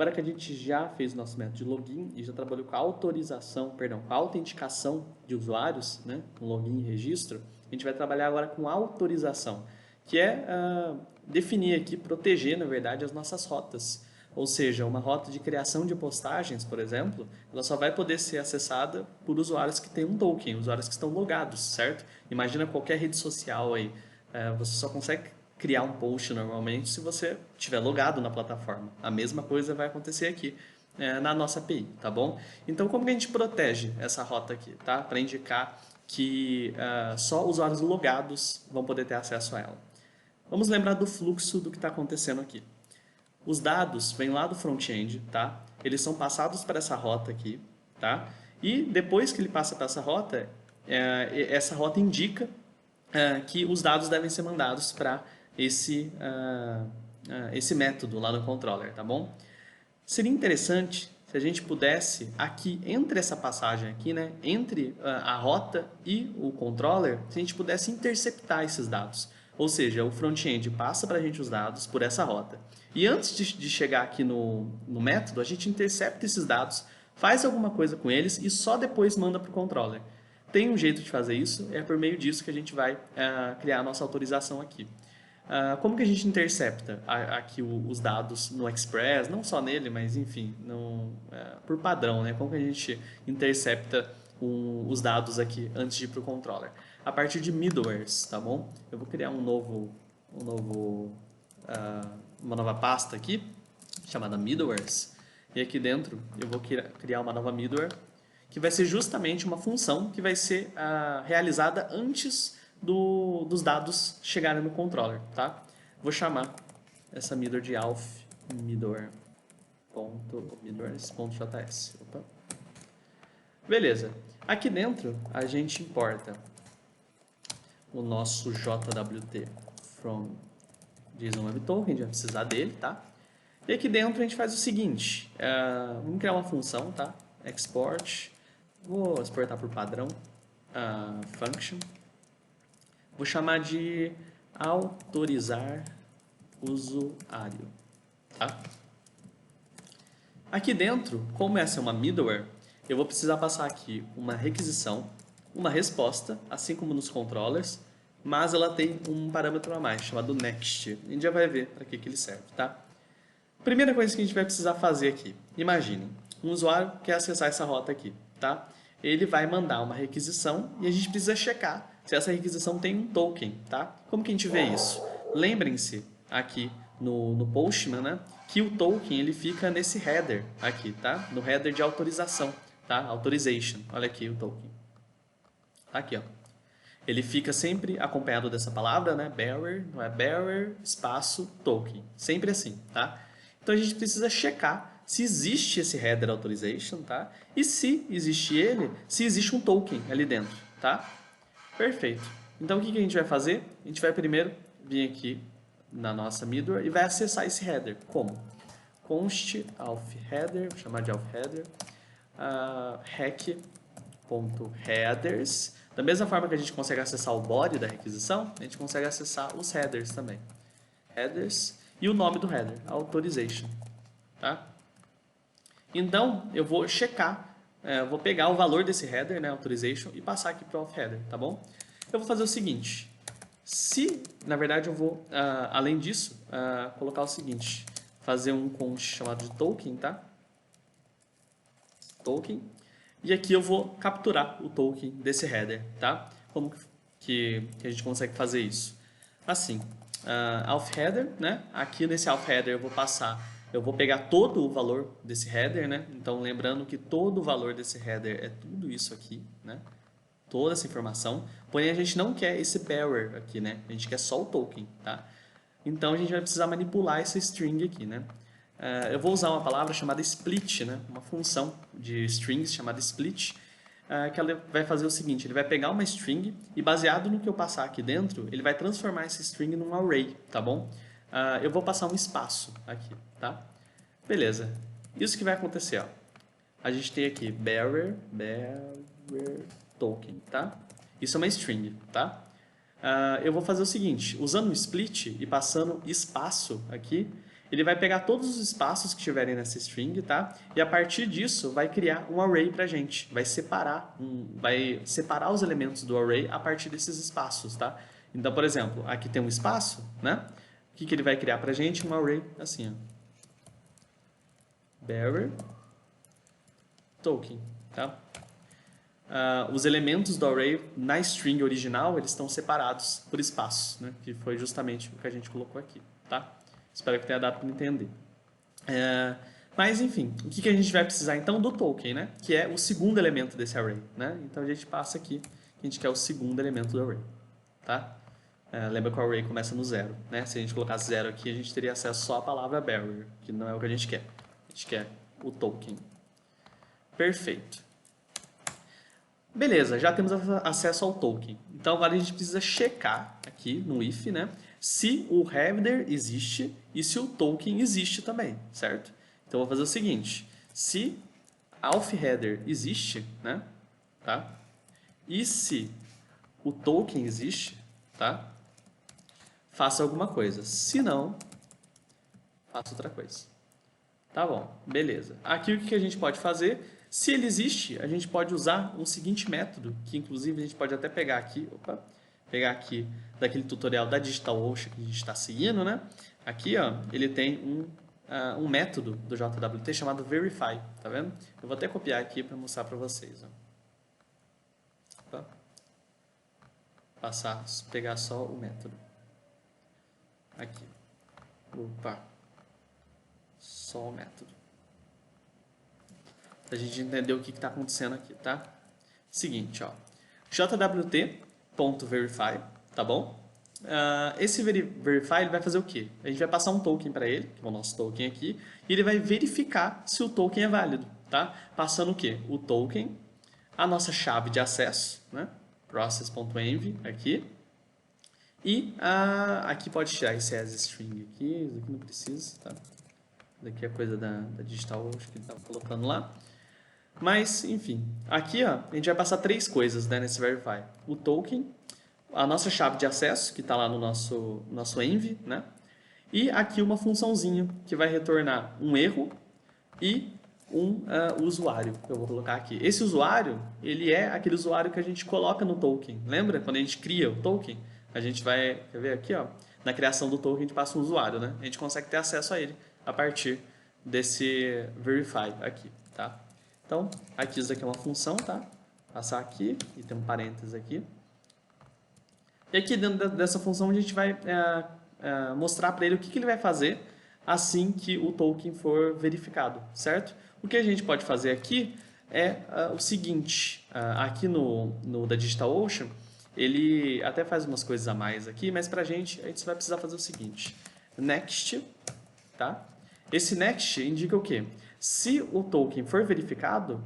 Agora que a gente já fez o nosso método de login e já trabalhou com a autorização, perdão, com a autenticação de usuários, né, com login e registro, a gente vai trabalhar agora com autorização, que é definir aqui, proteger, na verdade, as nossas rotas. Ou seja, uma rota de criação de postagens, por exemplo, ela só vai poder ser acessada por usuários que têm um token, usuários que estão logados, certo? Imagina qualquer rede social aí, você só consegue criar um post normalmente se você estiver logado na plataforma. A mesma coisa vai acontecer aqui na nossa API, tá bom? Então, como que a gente protege essa rota aqui, tá? Para indicar que só usuários logados vão poder ter acesso a ela. Vamos lembrar do fluxo do que está acontecendo aqui. Os dados vêm lá do front-end, tá? Eles são passados para essa rota aqui, tá? E depois que ele passa para essa rota indica que os dados devem ser mandados para esse método lá no controller, tá bom? Seria interessante se a gente pudesse aqui, entre essa passagem aqui, né, entre a rota e o controller, se a gente pudesse interceptar esses dados. Ou seja, o front-end passa para a gente os dados por essa rota. E antes de chegar aqui no método, a gente intercepta esses dados, faz alguma coisa com eles e só depois manda para o controller. Tem um jeito de fazer isso, é por meio disso que a gente vai criar a nossa autorização aqui. Como que a gente intercepta aqui os dados no Express, não só nele, mas enfim, por padrão, né? Como que a gente intercepta os dados aqui antes de ir para o controller? A partir de middlewares, tá bom? Eu vou criar uma nova pasta aqui, chamada middlewares, e aqui dentro eu vou criar uma nova middleware, que vai ser justamente uma função que vai ser realizada antes dos dados chegarem no controller, tá? Vou chamar essa middleware de auth middlewares.js. Beleza. Aqui dentro a gente importa o nosso JWT from JSON Web Token, a gente vai precisar dele, tá? E aqui dentro a gente faz o seguinte, vamos criar uma função, tá? Export, vou exportar por padrão, function. Vou chamar de autorizar usuário, tá? Aqui dentro, como essa é uma middleware, eu vou precisar passar aqui uma requisição, uma resposta, assim como nos controllers, mas ela tem um parâmetro a mais, chamado next. A gente já vai ver para que ele serve, tá? Primeira coisa que a gente vai precisar fazer aqui, imagine, um usuário quer acessar essa rota aqui, tá? Ele vai mandar uma requisição e a gente precisa checar se essa requisição tem um token, tá? Como que a gente vê isso? Lembrem-se aqui no Postman, né, que o token ele fica nesse header aqui, tá? No header de autorização, tá? Authorization. Olha aqui o token. Aqui, ó. Ele fica sempre acompanhado dessa palavra, né? Bearer, não é bearer, espaço, token. Sempre assim, tá? Então a gente precisa checar se existe esse header authorization, tá? E se existe ele, se existe um token ali dentro, tá? Perfeito. Então o que a gente vai fazer? A gente vai primeiro vir aqui na nossa middleware e vai acessar esse header. Como? Const auth header, vou chamar de auth header, rec.headers. Da mesma forma que a gente consegue acessar o body da requisição, a gente consegue acessar os headers também. Headers e o nome do header, authorization. Tá? Então, eu vou checar, eu vou pegar o valor desse header, né, authorization, e passar aqui para o auth header, tá bom? Eu vou fazer o seguinte, na verdade eu vou, além disso, colocar o seguinte, fazer um const chamado de token, tá? Token. E aqui eu vou capturar o token desse header, tá? Como que a gente consegue fazer isso? Assim, auth header, né? Aqui nesse auth header eu vou pegar todo o valor desse header, né? Então lembrando que todo o valor desse header é tudo isso aqui, né? Toda essa informação. Porém a gente não quer esse bearer aqui, né? A gente quer só o token, tá? Então a gente vai precisar manipular essa string aqui, né? Eu vou usar uma palavra chamada split, né? Uma função de strings chamada split, que ela vai fazer o seguinte, ele vai pegar uma string e baseado no que eu passar aqui dentro, ele vai transformar essa string num array, tá bom? Eu vou passar um espaço aqui, tá? Beleza. Isso que vai acontecer, ó. A gente tem aqui bearer token, tá? Isso é uma string, tá? Eu vou fazer o seguinte, usando o split e passando espaço aqui, ele vai pegar todos os espaços que tiverem nessa string, tá? E a partir disso vai criar um array pra gente. Vai separar os elementos do array a partir desses espaços, tá? Então, por exemplo, aqui tem um espaço, né? O que ele vai criar pra gente? Um array assim, ó. Bearer token, tá? Os elementos do array na string original, eles estão separados por espaços, né? Que foi justamente o que a gente colocou aqui, tá? Espero que tenha dado para entender. Mas, enfim, o que a gente vai precisar então do token, né? Que é o segundo elemento desse array, né? Então a gente passa aqui, a gente quer o segundo elemento do array, tá? Lembra que o array começa no 0, né? Se a gente colocar 0 aqui, a gente teria acesso só à palavra barrier, que não é o que a gente quer. A gente quer o token. Perfeito. Beleza, já temos acesso ao token. Então agora a gente precisa checar aqui no if, né? Se o header existe e se o token existe também, certo? Então eu vou fazer o seguinte: se auth header existe, né? Tá? E se o token existe, tá? Faça alguma coisa. Se não, faça outra coisa. Tá bom, beleza. Aqui o que a gente pode fazer? Se ele existe, a gente pode usar o seguinte método, que inclusive a gente pode até pegar aqui, daquele tutorial da DigitalOcean que a gente está seguindo, né? Aqui, ó, ele tem um método do JWT chamado verify, tá vendo? Eu vou até copiar aqui para mostrar para vocês, ó. Opa. Pegar só o método. Aqui. Opa. Só o método. Pra gente entender o que está acontecendo aqui, tá? Seguinte, ó. jwt.verify, tá bom? Esse verify ele vai fazer o quê? A gente vai passar um token para ele, que é o nosso token aqui, e ele vai verificar se o token é válido, tá? Passando o quê? O token, a nossa chave de acesso, né? Process.env aqui. E aqui pode tirar esse as string aqui, isso aqui não precisa, tá? Daqui é coisa da DigitalOcean que ele estava colocando lá. Mas, enfim, aqui ó, a gente vai passar três coisas, né, nesse verify. O token, a nossa chave de acesso, que está lá no nosso env, né? E aqui uma funçãozinha que vai retornar um erro e um usuário, que eu vou colocar aqui. Esse usuário, ele é aquele usuário que a gente coloca no token. Lembra? Quando a gente cria o token, a gente vai, quer ver aqui, ó, na criação do token a gente passa um usuário, né? A gente consegue ter acesso a ele a partir desse verify aqui, tá? Então, aqui isso aqui é uma função, tá? Passar aqui e tem um parênteses aqui. E aqui dentro dessa função a gente vai mostrar para ele o que ele vai fazer assim que o token for verificado, certo? O que a gente pode fazer aqui é o seguinte, aqui no da DigitalOcean, ele até faz umas coisas a mais aqui, mas para a gente vai precisar fazer o seguinte, next, tá? Esse next indica o quê? Se o token for verificado,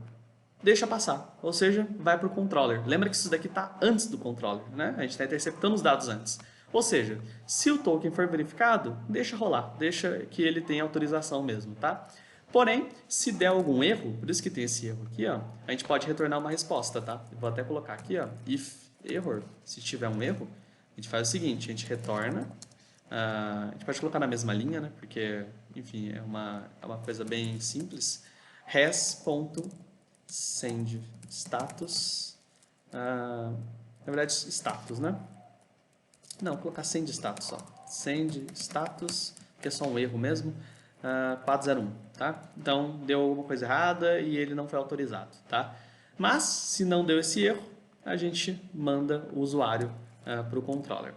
deixa passar, ou seja, vai para o controller. Lembra que isso daqui está antes do controller, né? A gente está interceptando os dados antes. Ou seja, se o token for verificado, deixa rolar, deixa que ele tenha autorização mesmo, tá? Porém, se der algum erro, por isso que tem esse erro aqui, ó, a gente pode retornar uma resposta, tá? Eu vou até colocar aqui, ó, if error. Se tiver um erro, a gente faz o seguinte, a gente retorna, a gente pode colocar na mesma linha, né? Porque, enfim, é uma coisa bem simples. res.send status, na verdade, status, né? Não, vou colocar send status só. Send status, que é só um erro mesmo, 401, tá? Então, deu alguma coisa errada e ele não foi autorizado, tá? Mas, se não deu esse erro, a gente manda o usuário para o controller.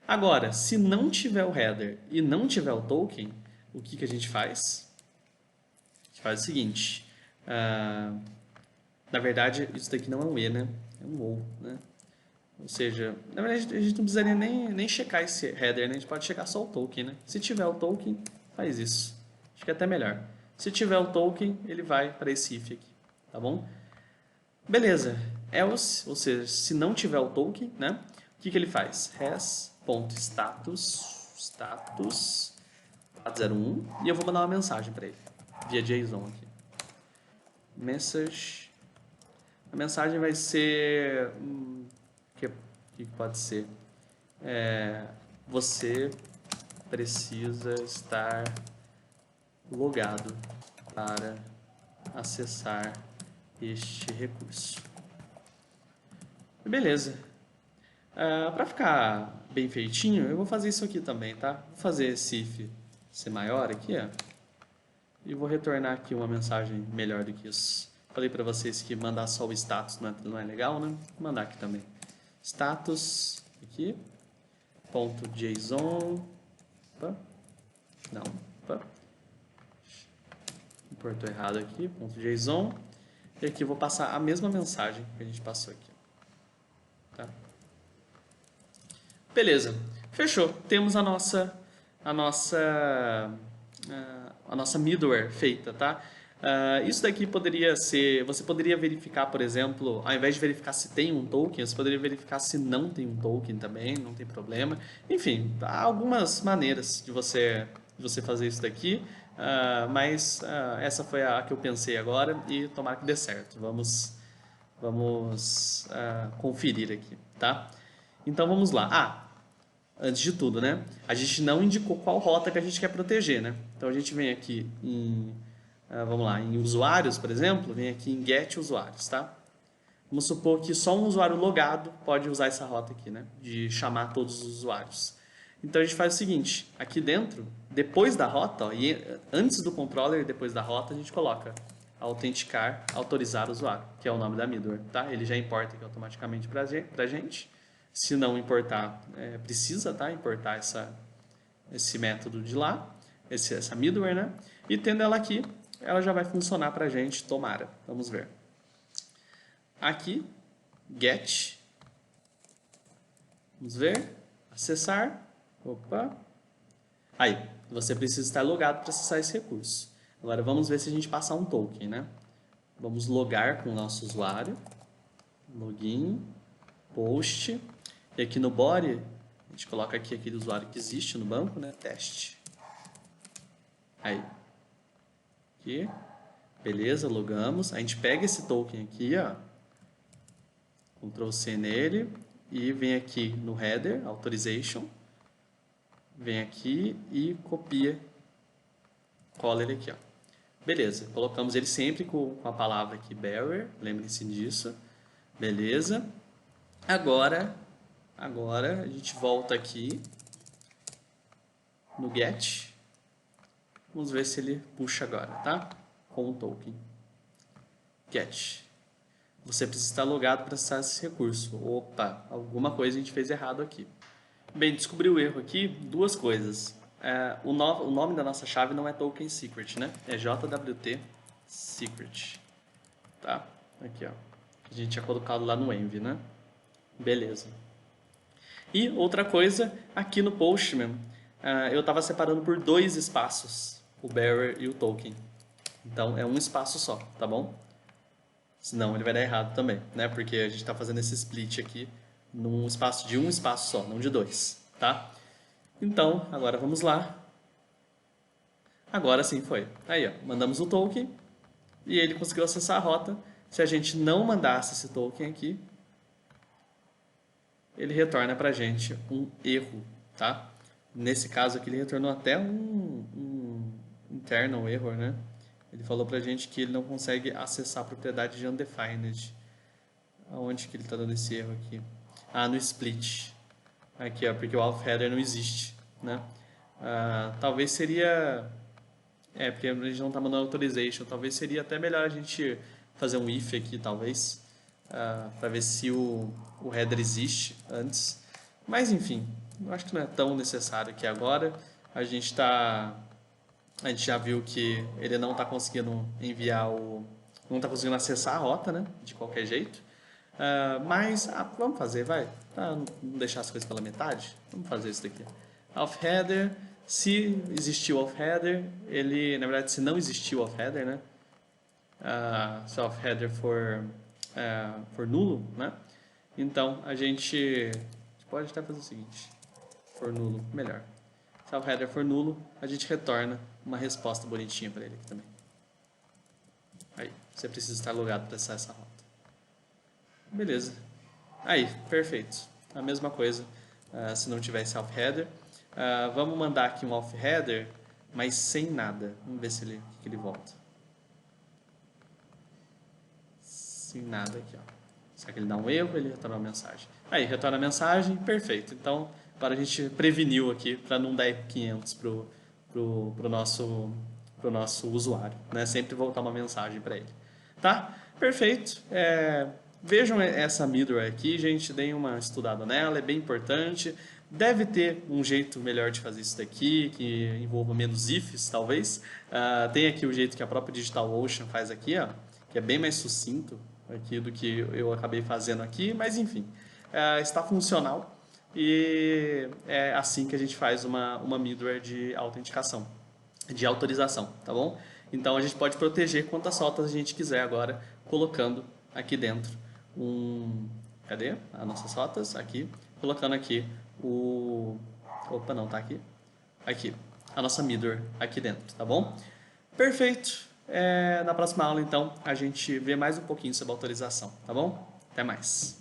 Agora, se não tiver o header e não tiver o token, o que a gente faz? A gente faz o seguinte, na verdade, isso daqui não é um E, né? É um OU, né? Ou seja, na verdade, a gente não precisaria nem checar esse header, né? A gente pode checar só o token, né? Se tiver o token, faz isso. Acho que é até melhor. Se tiver o token, ele vai para esse if aqui, tá bom? Beleza. Else, ou seja, se não tiver o token, né? O que ele faz? res.status 401 e eu vou mandar uma mensagem para ele via JSON aqui. Message. A mensagem vai ser que pode ser você precisa estar logado para acessar este recurso. Beleza. Para ficar bem feitinho, eu vou fazer isso aqui também, tá? Vou fazer esse if ser maior aqui, ó. E vou retornar aqui uma mensagem melhor do que isso. Falei para vocês que mandar só o status não é legal, né? Vou mandar aqui também. Status, aqui, ponto .json, opa, não, opa, importou errado aqui, ponto .json, e aqui eu vou passar a mesma mensagem que a gente passou aqui. Tá? Beleza, fechou. Temos a nossa middleware feita, tá? Isso daqui poderia ser, você poderia verificar, por exemplo, ao invés de verificar se tem um token, você poderia verificar se não tem um token também, não tem problema. Enfim, há algumas maneiras de você fazer isso daqui, mas essa foi a que eu pensei agora e tomara que dê certo. Vamos conferir aqui, tá? Então vamos lá. Antes de tudo, né? A gente não indicou qual rota que a gente quer proteger, né? Então a gente vem aqui em, vamos lá, em usuários, por exemplo, vem aqui em get usuários, tá? Vamos supor que só um usuário logado pode usar essa rota aqui, né? De chamar todos os usuários. Então a gente faz o seguinte, aqui dentro, depois da rota, ó, e antes do controller e depois da rota, a gente coloca autenticar, autorizar o usuário, que é o nome da middleware, tá? Ele já importa aqui automaticamente pra gente. Se não importar, precisa, tá? Importar esse método de lá, essa middleware, né? E tendo ela aqui, ela já vai funcionar pra gente, tomara. Vamos ver. Aqui, get. Vamos ver. Acessar. Opa. Aí, você precisa estar logado para acessar esse recurso. Agora vamos ver se a gente passar um token, né? Vamos logar com o nosso usuário. Login. Post. E aqui no body, a gente coloca aqui aquele usuário que existe no banco, né? Teste. Aí. Aqui. Beleza, logamos. A gente pega esse token aqui, ó. Ctrl C nele. E vem aqui no header, authorization. Vem aqui e copia. Cola ele aqui, ó. Beleza, colocamos ele sempre com a palavra aqui, bearer. Lembrem-se disso. Beleza. Agora a gente volta aqui no get. Vamos ver se ele puxa agora, tá? Com o token. Get. Você precisa estar logado para acessar esse recurso. Opa, alguma coisa a gente fez errado aqui. Bem, descobri o erro aqui, duas coisas. O nome da nossa chave não é token secret, né? É JWT secret. Tá? Aqui, ó. A gente tinha colocado lá no env, né? Beleza. E outra coisa, aqui no Postman, eu estava separando por 2 espaços, o bearer e o token. Então, é um espaço só, tá bom? Senão ele vai dar errado também, né? Porque a gente está fazendo esse split aqui num espaço de um espaço só, não de 2, tá? Então, agora vamos lá. Agora sim foi. Aí, ó, mandamos o token e ele conseguiu acessar a rota. Se a gente não mandasse esse token aqui, ele retorna pra gente um erro, tá? Nesse caso aqui ele retornou até um internal error, né? Ele falou pra gente que ele não consegue acessar a propriedade de undefined. Aonde que ele tá dando esse erro aqui? No split. Aqui, ó, porque o auth header não existe, né? Talvez seria... porque a gente não tá mandando authorization. Talvez seria até melhor a gente fazer um if aqui, talvez. Para ver se o header existe antes. Mas, enfim, eu acho que não é tão necessário aqui agora. A gente já viu que ele não está conseguindo enviar não está conseguindo acessar a rota, né? De qualquer jeito. Mas vamos fazer, vai. Não deixar as coisas pela metade. Vamos fazer isso daqui. Auth header. Se existiu auth header, ele, na verdade, se não existiu auth header, né? Se auth header for nulo, né? Então a gente pode até fazer o seguinte: for nulo, melhor. Se o header for nulo, a gente retorna uma resposta bonitinha para ele aqui também. Aí, você precisa estar logado para acessar essa rota. Beleza. Aí, perfeito. A mesma coisa se não tivesse auth header. Vamos mandar aqui um auth header mas sem nada. Vamos ver se ele, que ele volta. Sem nada aqui, ó. Será que ele dá um erro? Ele retorna a mensagem. Aí, retorna a mensagem, perfeito. Então, agora a gente preveniu aqui para não dar erro 500 pro nosso usuário, né? Sempre voltar uma mensagem para ele. Tá? Perfeito. Vejam essa middleware aqui, gente, deem uma estudada nela, é bem importante. Deve ter um jeito melhor de fazer isso daqui, que envolva menos ifs, talvez. Tem aqui o jeito que a própria DigitalOcean faz aqui, ó, que é bem mais sucinto aqui do que eu acabei fazendo aqui, mas enfim, está funcional e é assim que a gente faz uma middleware de autenticação, de autorização, tá bom? Então a gente pode proteger quantas rotas a gente quiser agora, colocando aqui dentro cadê as nossas rotas? Aqui, colocando aqui opa, não, tá aqui. Aqui, a nossa middleware aqui dentro, tá bom? Perfeito. Na próxima aula, então, a gente vê mais um pouquinho sobre autorização, tá bom? Até mais.